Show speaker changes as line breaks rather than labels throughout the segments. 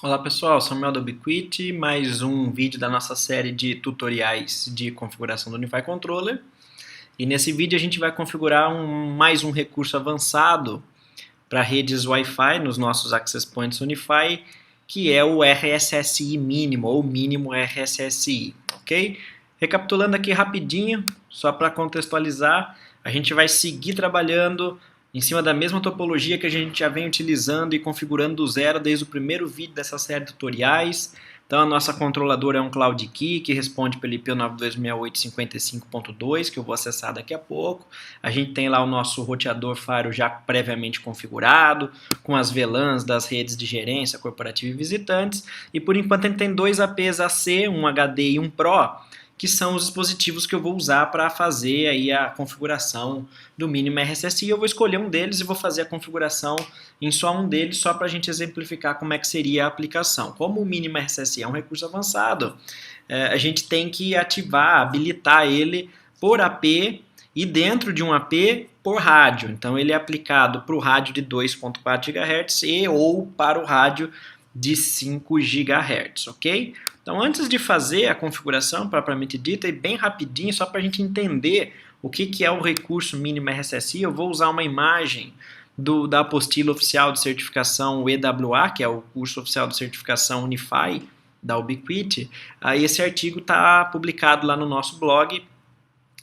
Olá pessoal, Samuel da Ubiquiti, mais um vídeo da nossa série de tutoriais de configuração do Unify Controller. E nesse vídeo a gente vai configurar mais um recurso avançado para redes Wi-Fi nos nossos Access Points Unify, que é o RSSI mínimo, ou mínimo RSSI, ok? Recapitulando aqui rapidinho, só para contextualizar, a gente vai seguir trabalhando em cima da mesma topologia que a gente já vem utilizando e configurando do zero desde o primeiro vídeo dessa série de tutoriais. Então a nossa controladora é um Cloud Key que responde pelo IP 926855.2, que eu vou acessar daqui a pouco. A gente tem lá o nosso roteador Firewall já previamente configurado, com as VLANs das redes de gerência, corporativa e visitantes. E por enquanto a gente tem dois APs AC, um HD e um Pro, que são os dispositivos que eu vou usar para fazer aí a configuração do mínimo RSSI. Eu vou escolher um deles e vou fazer a configuração em só um deles, só para a gente exemplificar como é que seria a aplicação. Como o mínimo RSSI é um recurso avançado, a gente tem que ativar, habilitar ele por AP e dentro de um AP por rádio. Então ele é aplicado para o rádio de 2.4 GHz e ou para o rádio de 5 GHz, ok? Então, antes de fazer a configuração propriamente dita, e bem rapidinho, só para a gente entender o que é o recurso mínimo RSSI, eu vou usar uma imagem da apostila oficial de certificação EWA, que é o curso oficial de certificação Unify da Ubiquiti. Esse artigo está publicado lá no nosso blog.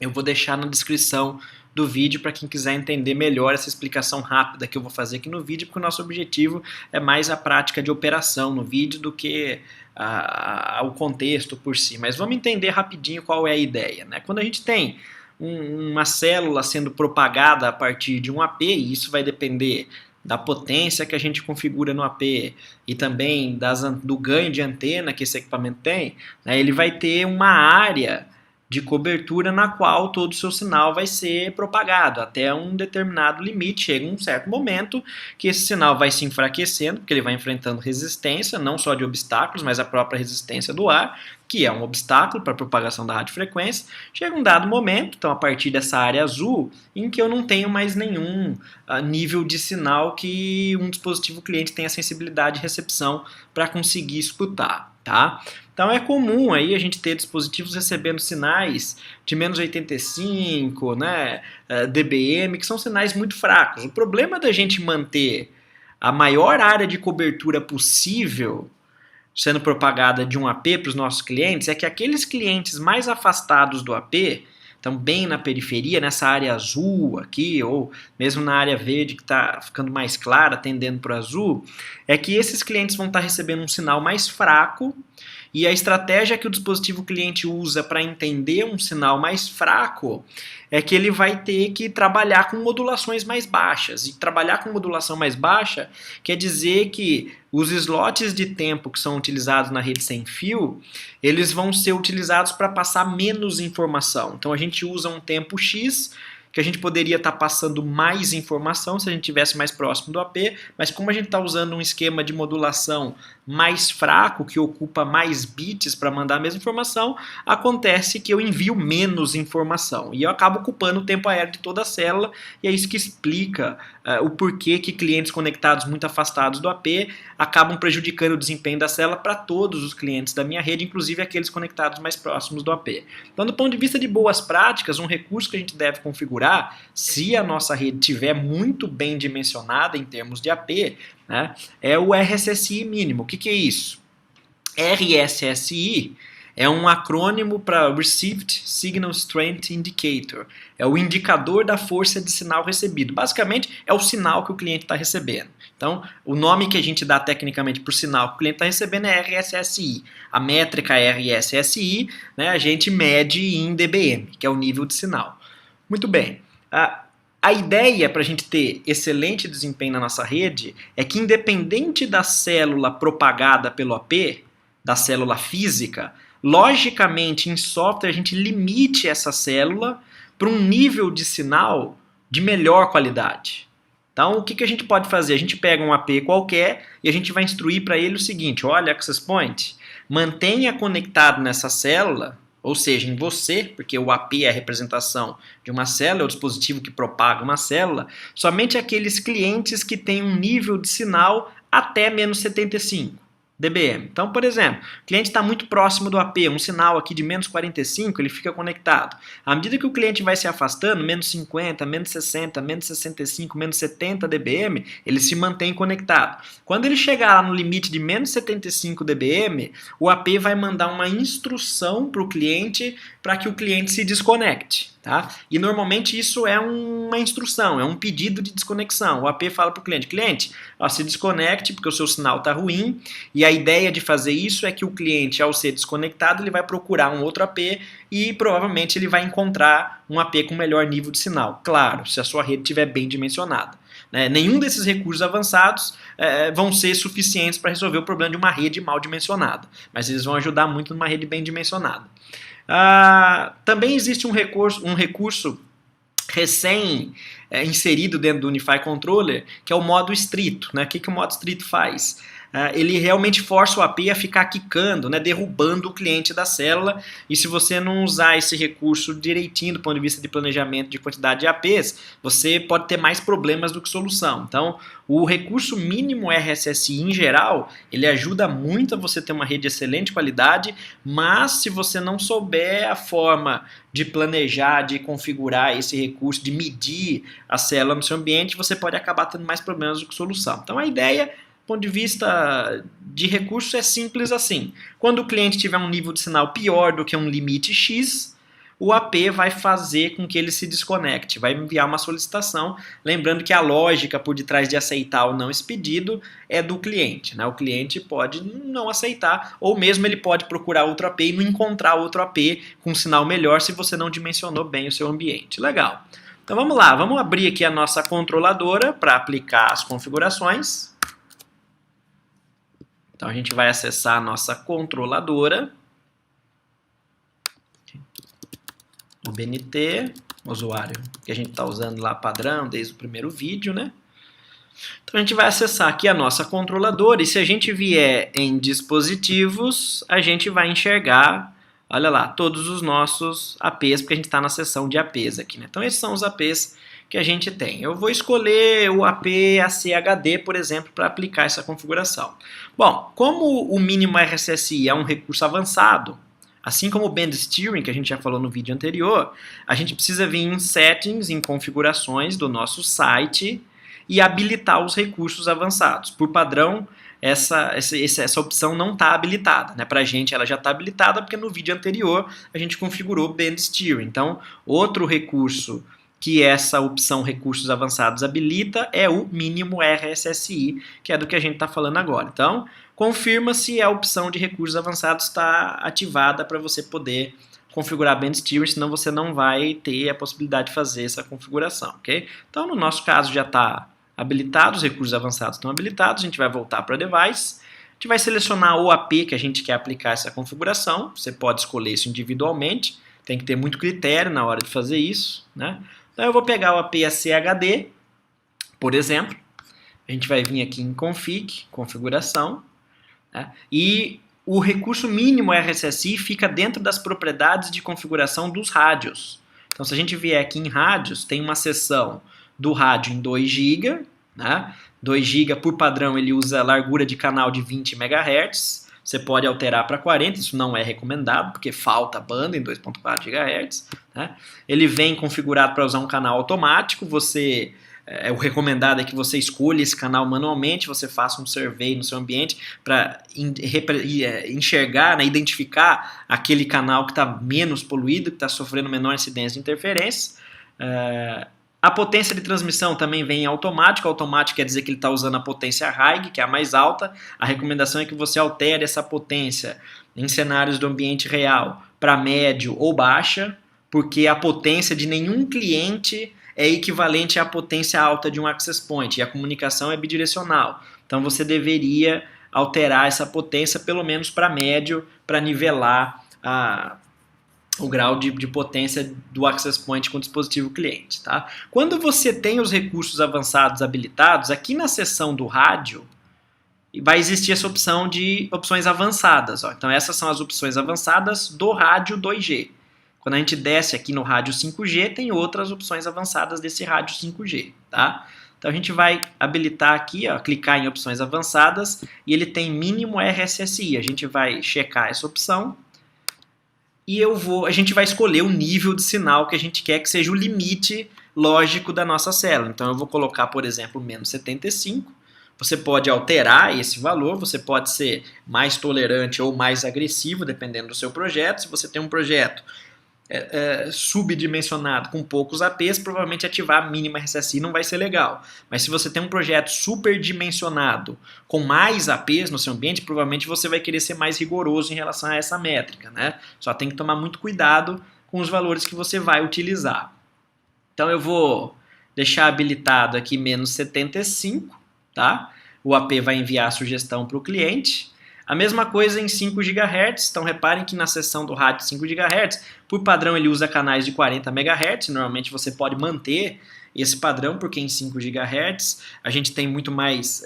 Eu vou deixar na descrição do vídeo para quem quiser entender melhor essa explicação rápida que eu vou fazer aqui no vídeo, porque o nosso objetivo é mais a prática de operação no vídeo do que o contexto por si. Mas vamos entender rapidinho qual é a ideia, né? Quando a gente tem uma célula sendo propagada a partir de um AP, e isso vai depender da potência que a gente configura no AP e também do ganho de antena que esse equipamento tem, né, ele vai ter uma área de cobertura na qual todo o seu sinal vai ser propagado até um determinado limite. Chega um certo momento que esse sinal vai se enfraquecendo, porque ele vai enfrentando resistência, não só de obstáculos, mas a própria resistência do ar, que é um obstáculo para a propagação da radiofrequência. Chega um dado momento, então a partir dessa área azul, em que eu não tenho mais nenhum nível de sinal que um dispositivo cliente tenha sensibilidade de recepção para conseguir escutar, tá? Então é comum aí a gente ter dispositivos recebendo sinais de menos 85, né, dBm, que são sinais muito fracos. O problema da gente manter a maior área de cobertura possível sendo propagada de um AP para os nossos clientes é que aqueles clientes mais afastados do AP, então bem na periferia, nessa área azul aqui, ou mesmo na área verde que está ficando mais clara, tendendo para o azul, é que esses clientes vão estar recebendo um sinal mais fraco. E a estratégia que o dispositivo cliente usa para entender um sinal mais fraco é que ele vai ter que trabalhar com modulações mais baixas. E trabalhar com modulação mais baixa quer dizer que os slots de tempo que são utilizados na rede sem fio, eles vão ser utilizados para passar menos informação. Então a gente usa um tempo X, que a gente poderia estar passando mais informação se a gente estivesse mais próximo do AP, mas como a gente está usando um esquema de modulação mais fraco, que ocupa mais bits para mandar a mesma informação, acontece que eu envio menos informação e eu acabo ocupando o tempo aéreo de toda a célula, e é isso que explica o porquê que clientes conectados muito afastados do AP acabam prejudicando o desempenho da célula para todos os clientes da minha rede, inclusive aqueles conectados mais próximos do AP. Então, do ponto de vista de boas práticas, um recurso que a gente deve configurar, se a nossa rede estiver muito bem dimensionada em termos de AP, né, é o RSSI mínimo. O que é isso? RSSI é um acrônimo para Received Signal Strength Indicator. É o indicador da força de sinal recebido. Basicamente, é o sinal que o cliente está recebendo. Então, o nome que a gente dá tecnicamente para o sinal que o cliente está recebendo é RSSI. A métrica RSSI, né, a gente mede em dBm, que é o nível de sinal. Muito bem. A ideia para a gente ter excelente desempenho na nossa rede é que, independente da célula propagada pelo AP, da célula física, logicamente, em software, a gente limite essa célula para um nível de sinal de melhor qualidade. Então, o que a gente pode fazer? A gente pega um AP qualquer e a gente vai instruir para ele o seguinte: olha, Access Point, mantenha conectado nessa célula, ou seja, em você, porque o AP é a representação de uma célula, é o dispositivo que propaga uma célula, somente aqueles clientes que têm um nível de sinal até menos 75. dBm. Então, por exemplo, o cliente está muito próximo do AP, um sinal aqui de menos 45, ele fica conectado. À medida que o cliente vai se afastando, menos 50, menos 60, menos 65, menos 70 dBm, ele se mantém conectado. Quando ele chegar lá no limite de menos 75 dBm, o AP vai mandar uma instrução para o cliente para que o cliente se desconecte. Tá? E normalmente isso é uma instrução, é um pedido de desconexão. O AP fala para o cliente, ó, se desconecte porque o seu sinal está ruim, e a ideia de fazer isso é que o cliente, ao ser desconectado, ele vai procurar um outro AP e provavelmente ele vai encontrar um AP com melhor nível de sinal. Claro, se a sua rede estiver bem dimensionada. Nenhum desses recursos avançados vão ser suficientes para resolver o problema de uma rede mal dimensionada, mas eles vão ajudar muito numa rede bem dimensionada. Também existe um recurso recém inserido dentro do Unified Controller, que é o modo estrito. O que o modo estrito faz? Ele realmente força o AP a ficar quicando, derrubando o cliente da célula, e se você não usar esse recurso direitinho do ponto de vista de planejamento de quantidade de APs, você pode ter mais problemas do que solução. Então, o recurso mínimo RSSI em geral, ele ajuda muito a você ter uma rede de excelente qualidade, mas se você não souber a forma de planejar, de configurar esse recurso, de medir a célula no seu ambiente, você pode acabar tendo mais problemas do que solução. Então, a ideia, do ponto de vista de recursos, é simples assim. Quando o cliente tiver um nível de sinal pior do que um limite X, o AP vai fazer com que ele se desconecte, vai enviar uma solicitação, lembrando que a lógica por detrás de aceitar ou não esse pedido é do cliente. O cliente pode não aceitar, ou mesmo ele pode procurar outro AP e não encontrar outro AP com um sinal melhor se você não dimensionou bem o seu ambiente. Legal. Então vamos lá, vamos abrir aqui a nossa controladora para aplicar as configurações. Então a gente vai acessar a nossa controladora. O BNT, usuário que a gente está usando lá padrão desde o primeiro vídeo, Então a gente vai acessar aqui a nossa controladora e se a gente vier em dispositivos, a gente vai enxergar, olha lá, todos os nossos APs, porque a gente está na seção de APs aqui, Então esses são os APs que a gente tem. Eu vou escolher o AP ACHD, por exemplo, para aplicar essa configuração. Bom, como o mínimo RSSI é um recurso avançado, assim como o Band Steering, que a gente já falou no vídeo anterior, a gente precisa vir em Settings, em Configurações do nosso site e habilitar os recursos avançados. Por padrão, essa opção não está habilitada. Para a gente ela já está habilitada porque no vídeo anterior a gente configurou Band Steering. Então, outro recurso que essa opção Recursos Avançados habilita é o mínimo RSSI, que é do que a gente está falando agora. Então, confirma se a opção de recursos avançados está ativada para você poder configurar Band Steering, senão você não vai ter a possibilidade de fazer essa configuração, ok? Então, no nosso caso já está habilitado, os recursos avançados estão habilitados, a gente vai voltar para Device, a gente vai selecionar o AP que a gente quer aplicar essa configuração, você pode escolher isso individualmente, tem que ter muito critério na hora de fazer isso, Então eu vou pegar o AP ACHD, por exemplo, a gente vai vir aqui em Config, Configuração, e o recurso mínimo RSSI fica dentro das propriedades de configuração dos rádios. Então se a gente vier aqui em rádios, tem uma seção do rádio em 2 GB, 2 GB por padrão ele usa largura de canal de 20 MHz, você pode alterar para 40, isso não é recomendado, porque falta banda em 2.4 GHz. Ele vem configurado para usar um canal automático, o recomendado é que você escolha esse canal manualmente, você faça um survey no seu ambiente para enxergar, identificar aquele canal que está menos poluído, que está sofrendo menor incidência de interferência. A potência de transmissão também vem em automático. Automático quer dizer que ele está usando a potência high, que é a mais alta. A recomendação é que você altere essa potência em cenários do ambiente real para médio ou baixa, porque a potência de nenhum cliente é equivalente à potência alta de um access point, e a comunicação é bidirecional. Então você deveria alterar essa potência pelo menos para médio, para nivelar o grau de potência do access point com o dispositivo cliente. Quando você tem os recursos avançados habilitados, aqui na seção do rádio, vai existir essa opção de opções avançadas. Então essas são as opções avançadas do rádio 2G. Quando a gente desce aqui no rádio 5G, tem outras opções avançadas desse rádio 5G. Então a gente vai habilitar aqui, ó, clicar em opções avançadas e ele tem mínimo RSSI. A gente vai checar essa opção e a gente vai escolher o nível de sinal que a gente quer que seja o limite lógico da nossa célula. Então eu vou colocar, por exemplo, menos 75. Você pode alterar esse valor, você pode ser mais tolerante ou mais agressivo, dependendo do seu projeto. Se você tem um projeto subdimensionado com poucos APs, provavelmente ativar a mínima RSSI não vai ser legal. Mas se você tem um projeto superdimensionado com mais APs no seu ambiente, provavelmente você vai querer ser mais rigoroso em relação a essa métrica, né? Só tem que tomar muito cuidado com os valores que você vai utilizar. Então eu vou deixar habilitado aqui menos 75, tá? O AP vai enviar a sugestão para o cliente. A mesma coisa em 5 GHz, então reparem que na seção do rádio 5 GHz, por padrão ele usa canais de 40 MHz, normalmente você pode manter esse padrão, porque em 5 GHz a gente tem muito mais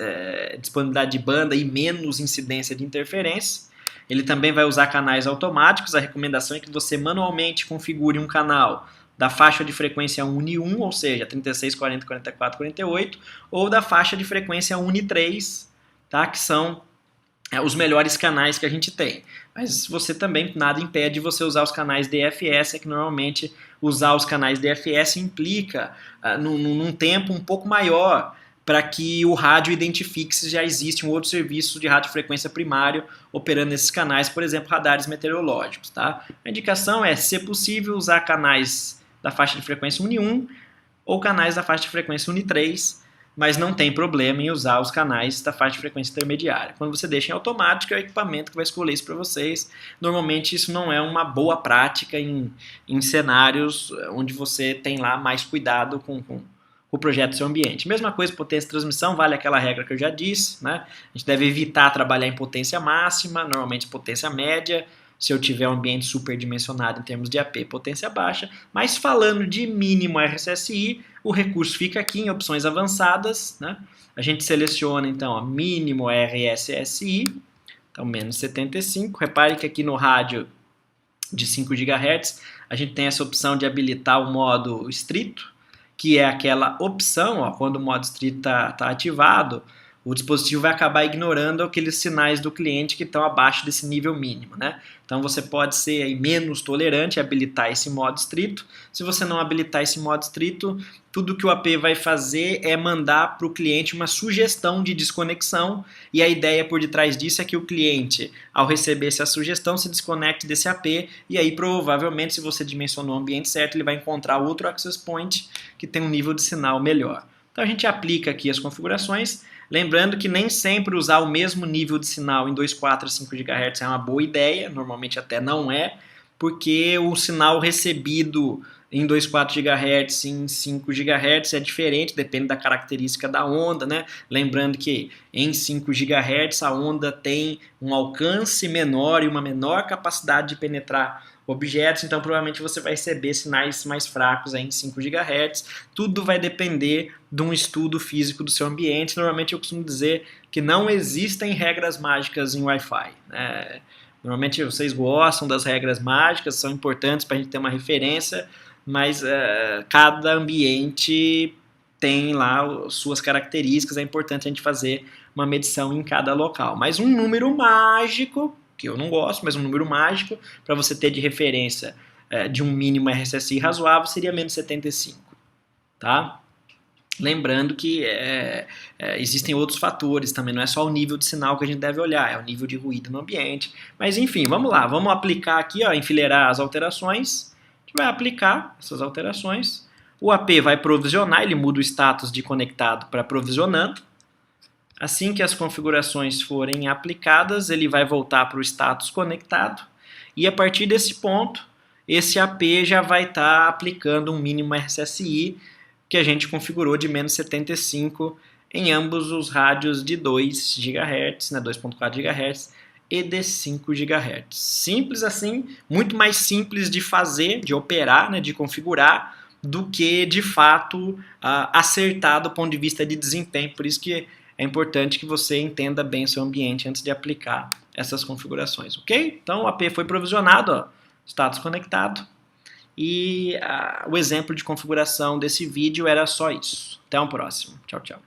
disponibilidade de banda e menos incidência de interferência. Ele também vai usar canais automáticos, a recomendação é que você manualmente configure um canal da faixa de frequência UNI1, ou seja, 36, 40, 44, 48, ou da faixa de frequência UNI3, tá? Que são os melhores canais que a gente tem. Mas você também, nada impede você usar os canais DFS, é que normalmente usar os canais DFS implica num tempo um pouco maior para que o rádio identifique se já existe um outro serviço de radiofrequência primário operando nesses canais, por exemplo, radares meteorológicos. Tá? A indicação é, se possível, usar canais da faixa de frequência UNI1 ou canais da faixa de frequência UNI3, mas não tem problema em usar os canais da faixa de frequência intermediária. Quando você deixa em automático, é o equipamento que vai escolher isso para vocês. Normalmente isso não é uma boa prática em cenários onde você tem lá mais cuidado com o projeto do seu ambiente. Mesma coisa, potência de transmissão, vale aquela regra que eu já disse, né? A gente deve evitar trabalhar em potência máxima, normalmente potência média, se eu tiver um ambiente superdimensionado em termos de AP, potência baixa, mas falando de mínimo RSSI, o recurso fica aqui em opções avançadas, né? A gente seleciona então ó, mínimo RSSI, então menos 75, repare que aqui no rádio de 5 GHz a gente tem essa opção de habilitar o modo estrito, que é aquela opção, ó, quando o modo estrito está ativado, o dispositivo vai acabar ignorando aqueles sinais do cliente que estão abaixo desse nível mínimo, né? Então você pode ser aí menos tolerante e habilitar esse modo estrito. Se você não habilitar esse modo estrito, tudo que o AP vai fazer é mandar para o cliente uma sugestão de desconexão, e a ideia por detrás disso é que o cliente, ao receber essa sugestão, se desconecte desse AP, e aí provavelmente, se você dimensionou o ambiente certo, ele vai encontrar outro access point que tem um nível de sinal melhor. Então a gente aplica aqui as configurações, lembrando que nem sempre usar o mesmo nível de sinal em 2,4 a 5 GHz é uma boa ideia, normalmente até não é, porque o sinal recebido em 2,4 GHz, em 5 GHz é diferente, depende da característica da onda, né? Lembrando que em 5 GHz a onda tem um alcance menor e uma menor capacidade de penetrar objetos, então provavelmente você vai receber sinais mais fracos aí em 5 GHz. Tudo vai depender de um estudo físico do seu ambiente. Normalmente eu costumo dizer que não existem regras mágicas em Wi-Fi, né? Normalmente vocês gostam das regras mágicas, são importantes para a gente ter uma referência, mas cada ambiente tem lá suas características, é importante a gente fazer uma medição em cada local. Mas um número mágico, que eu não gosto, mas um número mágico, para você ter de referência de um mínimo RSSI razoável, seria menos 75, tá? Lembrando que existem outros fatores também, não é só o nível de sinal que a gente deve olhar, é o nível de ruído no ambiente. Mas enfim, vamos lá, vamos aplicar aqui, ó, enfileirar as alterações. A gente vai aplicar essas alterações. O AP vai provisionar, ele muda o status de conectado para provisionando. Assim que as configurações forem aplicadas, ele vai voltar para o status conectado. E a partir desse ponto, esse AP já vai estar aplicando um mínimo RSSI que a gente configurou de menos 75 em ambos os rádios de 2 GHz, né, 2.4 GHz e de 5 GHz. Simples assim, muito mais simples de fazer, de operar, né, de configurar, do que de fato acertar do ponto de vista de desempenho. Por isso que é importante que você entenda bem o seu ambiente antes de aplicar essas configurações, ok? Então o AP foi provisionado, ó, status conectado. e o exemplo de configuração desse vídeo era só isso. Até um próximo. Tchau, tchau.